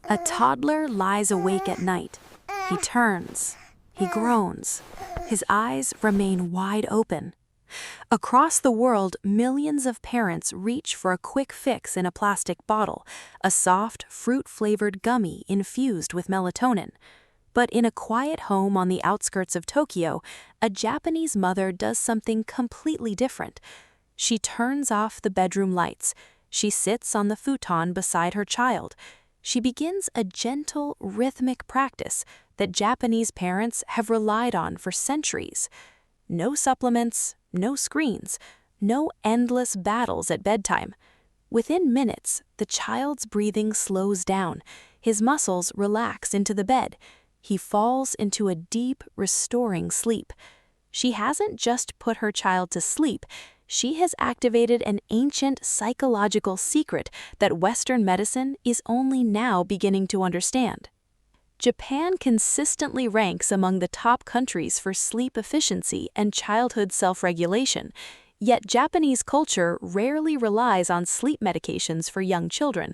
A toddler lies awake at night. He turns. He groans. His eyes remain wide open. Across the world, millions of parents reach for a quick fix in a plastic bottle, a soft, fruit-flavored gummy infused with melatonin. But in a quiet home on the outskirts of Tokyo, a Japanese mother does something completely different. She turns off the bedroom lights. She sits on the futon beside her child. She begins a gentle, rhythmic practice that Japanese parents have relied on for centuries. No supplements, no screens, no endless battles at bedtime. Within minutes, the child's breathing slows down. His muscles relax into the bed. He falls into a deep, restoring sleep. She hasn't just put her child to sleep. She has activated an ancient psychological secret that Western medicine is only now beginning to understand. Japan consistently ranks among the top countries for sleep efficiency and childhood self-regulation, yet Japanese culture rarely relies on sleep medications for young children.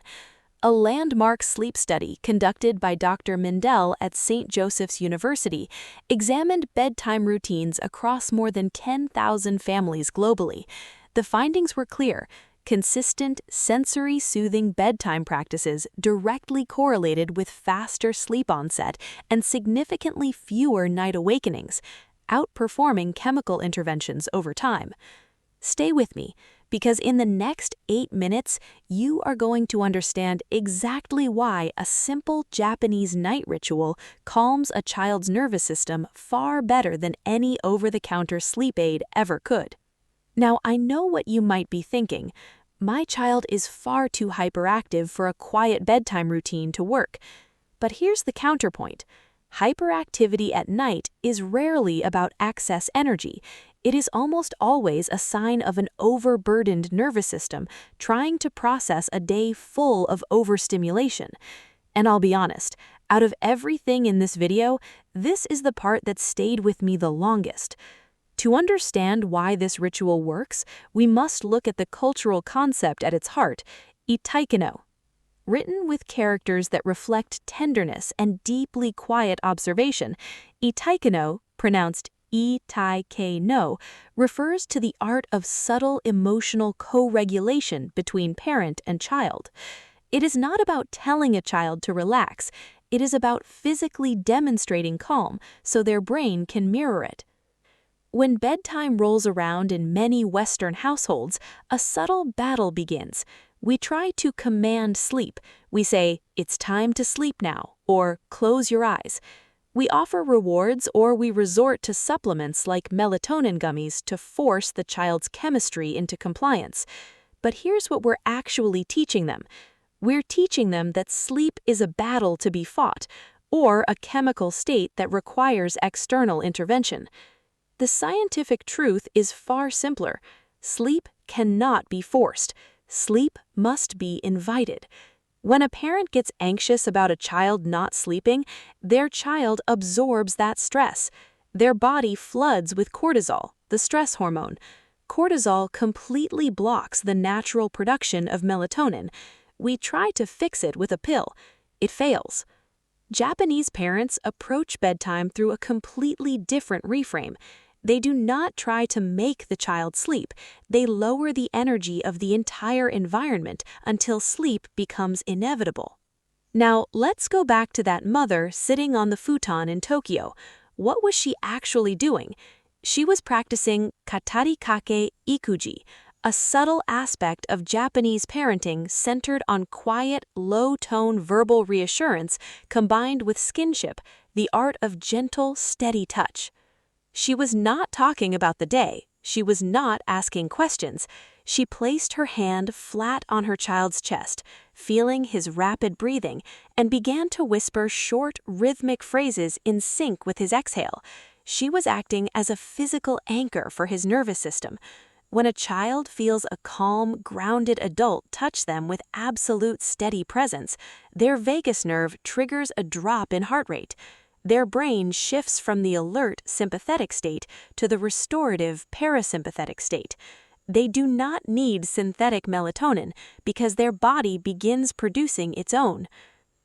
A landmark sleep study conducted by Dr. Mindell at St. Joseph's University examined bedtime routines across more than 10,000 families globally. The findings were clear. Consistent, sensory-soothing bedtime practices directly correlated with faster sleep onset and significantly fewer night awakenings, outperforming chemical interventions over time. Stay with me, because in the next 8 minutes, you are going to understand exactly why a simple Japanese night ritual calms a child's nervous system far better than any over-the-counter sleep aid ever could. Now, I know what you might be thinking. My child is far too hyperactive for a quiet bedtime routine to work. But here's the counterpoint. Hyperactivity at night is rarely about excess energy. It is almost always a sign of an overburdened nervous system trying to process a day full of overstimulation. And I'll be honest, out of everything in this video, this is the part that stayed with me the longest. To understand why this ritual works, we must look at the cultural concept at its heart, itaikino. Written with characters that reflect tenderness and deeply quiet observation, itaikino, pronounced itaike-no, refers to the art of subtle emotional co-regulation between parent and child. It is not about telling a child to relax. It is about physically demonstrating calm so their brain can mirror it. When bedtime rolls around in many Western households, a subtle battle begins. We try to command sleep. We say, "It's time to sleep now," or "Close your eyes." We offer rewards or we resort to supplements like melatonin gummies to force the child's chemistry into compliance. But here's what we're actually teaching them. We're teaching them that sleep is a battle to be fought, or a chemical state that requires external intervention. The scientific truth is far simpler. Sleep cannot be forced. Sleep must be invited. When a parent gets anxious about a child not sleeping, their child absorbs that stress. Their body floods with cortisol, the stress hormone. Cortisol completely blocks the natural production of melatonin. We try to fix it with a pill. It fails. Japanese parents approach bedtime through a completely different reframe. They do not try to make the child sleep. They lower the energy of the entire environment until sleep becomes inevitable. Now, let's go back to that mother sitting on the futon in Tokyo. What was she actually doing? She was practicing katarikake ikuji, a subtle aspect of Japanese parenting centered on quiet, low-tone verbal reassurance combined with skinship, the art of gentle, steady touch. She was not talking about the day. She was not asking questions. She placed her hand flat on her child's chest, feeling his rapid breathing, and began to whisper short, rhythmic phrases in sync with his exhale. She was acting as a physical anchor for his nervous system. When a child feels a calm, grounded adult touch them with absolute steady presence, their vagus nerve triggers a drop in heart rate. Their brain shifts from the alert sympathetic state to the restorative parasympathetic state. They do not need synthetic melatonin because their body begins producing its own.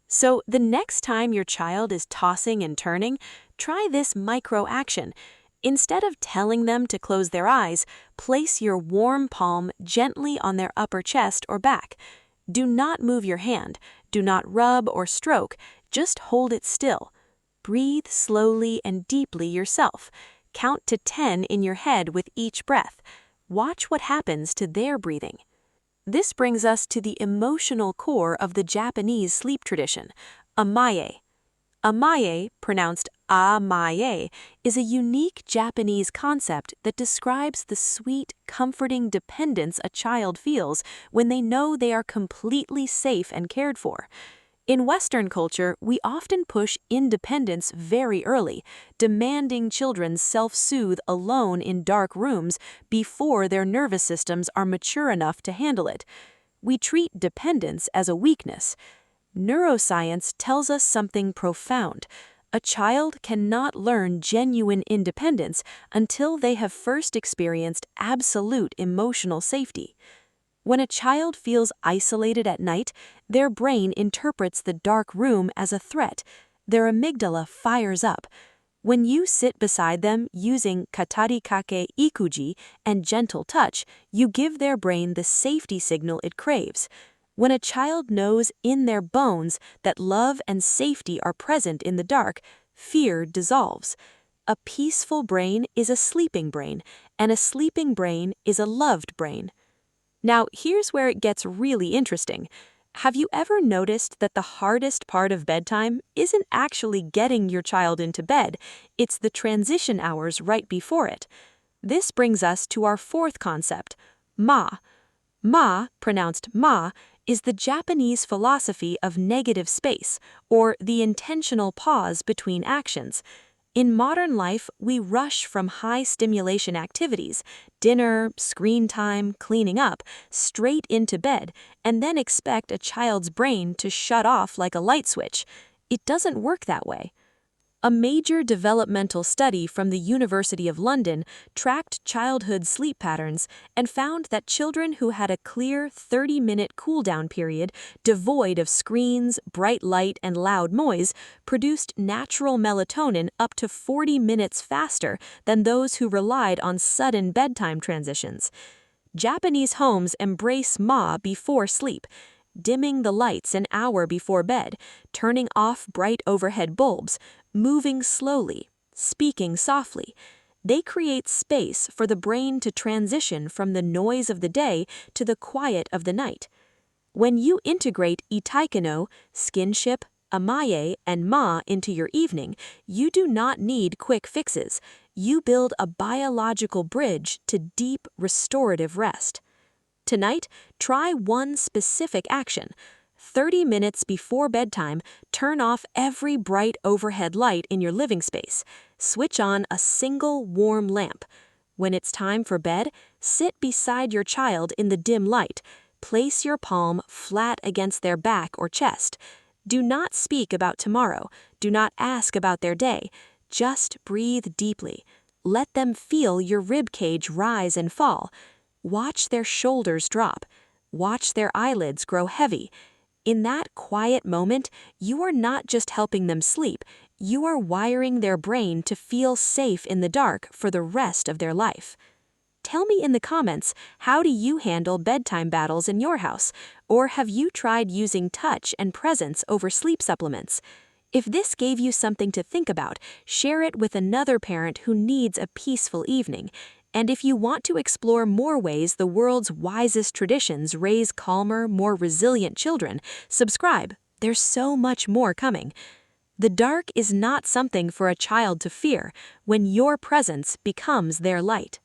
So the next time your child is tossing and turning, try this micro action. Instead of telling them to close their eyes, place your warm palm gently on their upper chest or back. Do not move your hand. Do not rub or stroke. Just hold it still. Breathe slowly and deeply yourself. Count to 10 in your head with each breath. Watch what happens to their breathing. This brings us to the emotional core of the Japanese sleep tradition, amaye. Amaye, pronounced amaye, is a unique Japanese concept that describes the sweet, comforting dependence a child feels when they know they are completely safe and cared for. In Western culture, we often push independence very early, demanding children self-soothe alone in dark rooms before their nervous systems are mature enough to handle it. We treat dependence as a weakness. Neuroscience tells us something profound. A child cannot learn genuine independence until they have first experienced absolute emotional safety. When a child feels isolated at night, their brain interprets the dark room as a threat. Their amygdala fires up. When you sit beside them using katarikake ikuji and gentle touch, you give their brain the safety signal it craves. When a child knows in their bones that love and safety are present in the dark, fear dissolves. A peaceful brain is a sleeping brain, and a sleeping brain is a loved brain. Now, here's where it gets really interesting. Have you ever noticed that the hardest part of bedtime isn't actually getting your child into bed, it's the transition hours right before it? This brings us to our fourth concept, ma. Ma, pronounced ma, is the Japanese philosophy of negative space, or the intentional pause between actions. In modern life, we rush from high-stimulation activities, dinner, screen time, cleaning up, straight into bed, and then expect a child's brain to shut off like a light switch. It doesn't work that way. A major developmental study from the University of London tracked childhood sleep patterns and found that children who had a clear 30-minute cool-down period, devoid of screens, bright light, and loud noise, produced natural melatonin up to 40 minutes faster than those who relied on sudden bedtime transitions. Japanese homes embrace ma before sleep, dimming the lights an hour before bed, turning off bright overhead bulbs, moving slowly, speaking softly. They create space for the brain to transition from the noise of the day to the quiet of the night. When you integrate itaikano, skinship, amaye, and ma into your evening, you do not need quick fixes. You build a biological bridge to deep, restorative rest. Tonight, try one specific action. 30 minutes before bedtime, turn off every bright overhead light in your living space. Switch on a single warm lamp. When it's time for bed, sit beside your child in the dim light. Place your palm flat against their back or chest. Do not speak about tomorrow. Do not ask about their day. Just breathe deeply. Let them feel your rib cage rise and fall. Watch their shoulders drop. Watch their eyelids grow heavy. In that quiet moment, you are not just helping them sleep, you are wiring their brain to feel safe in the dark for the rest of their life. Tell me in the comments, how do you handle bedtime battles in your house? Or have you tried using touch and presence over sleep supplements? If this gave you something to think about, share it with another parent who needs a peaceful evening. And if you want to explore more ways the world's wisest traditions raise calmer, more resilient children, subscribe. There's so much more coming. The dark is not something for a child to fear when your presence becomes their light.